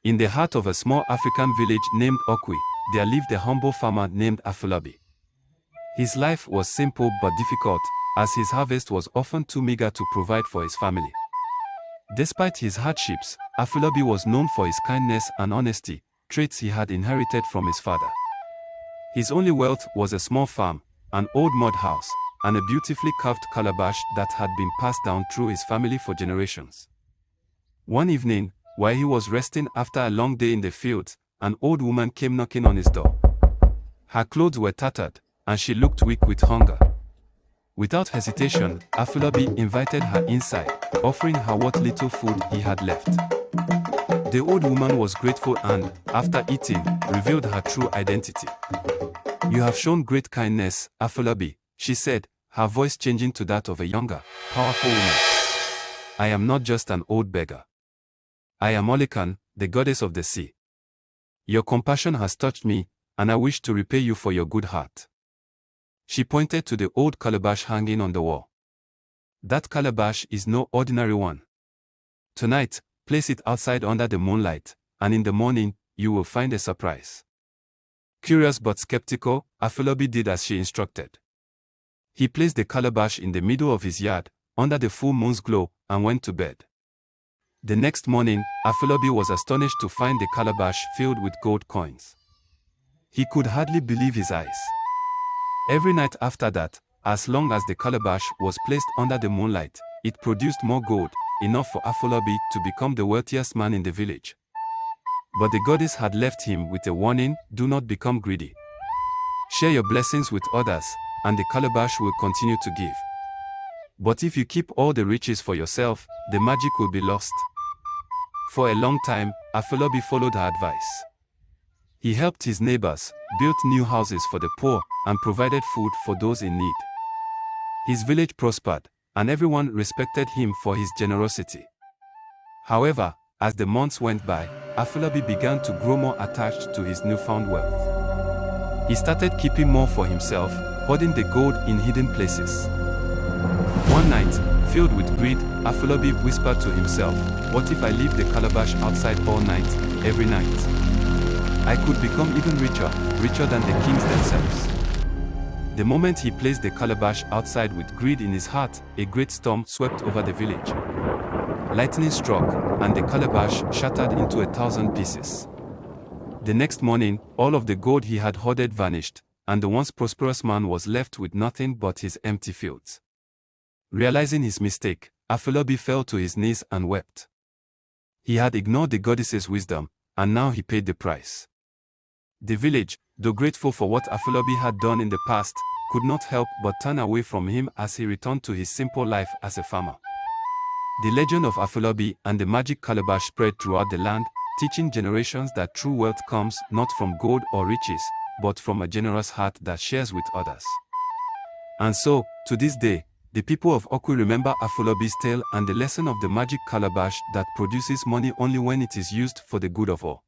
In the heart of a small African village named Okwi, there lived a humble farmer named Afolabi. His life was simple but difficult, as his harvest was often too meager to provide for his family. Despite his hardships, Afolabi was known for his kindness and honesty, traits he had inherited from his father. His only wealth was a small farm, an old mud house, and a beautifully carved calabash that had been passed down through his family for generations. One evening, while he was resting after a long day in the fields, an old woman came knocking on his door. Her clothes were tattered, and she looked weak with hunger. Without hesitation, Afolabi invited her inside, offering her what little food he had left. The old woman was grateful and, after eating, revealed her true identity. "You have shown great kindness, Afolabi," she said, her voice changing to that of a younger, powerful woman. "I am not just an old beggar. I am Olikan, the goddess of the sea. Your compassion has touched me, and I wish to repay you for your good heart." She pointed to the old calabash hanging on the wall. "That calabash is no ordinary one. Tonight, place it outside under the moonlight, and in the morning, you will find a surprise." Curious but skeptical, Afolabi did as she instructed. He placed the calabash in the middle of his yard, under the full moon's glow, and went to bed. The next morning, Afolabi was astonished to find the calabash filled with gold coins. He could hardly believe his eyes. Every night after that, as long as the calabash was placed under the moonlight, it produced more gold, enough for Afolabi to become the wealthiest man in the village. But the goddess had left him with a warning: do not become greedy. Share your blessings with others, and the calabash will continue to give. But if you keep all the riches for yourself, the magic will be lost. For a long time, Afolabi followed her advice. He helped his neighbors, built new houses for the poor, and provided food for those in need. His village prospered, and everyone respected him for his generosity. However, as the months went by, Afolabi began to grow more attached to his newfound wealth. He started keeping more for himself, hoarding the gold in hidden places. One night, filled with greed, Afolabi whispered to himself, "What if I leave the calabash outside all night, every night? I could become even richer, richer than the kings themselves." The moment he placed the calabash outside with greed in his heart, a great storm swept over the village. Lightning struck, and the calabash shattered into 1,000 pieces. The next morning, all of the gold he had hoarded vanished, and the once prosperous man was left with nothing but his empty fields. Realizing his mistake, Afolabi fell to his knees and wept. He had ignored the goddess's wisdom, and now he paid the price. The village, though grateful for what Afolabi had done in the past, could not help but turn away from him as he returned to his simple life as a farmer. The legend of Afolabi and the magic calabash spread throughout the land, teaching generations that true wealth comes not from gold or riches, but from a generous heart that shares with others. And so, to this day, the people of Okwi remember Afolabi's tale and the lesson of the magic calabash that produces money only when it is used for the good of all.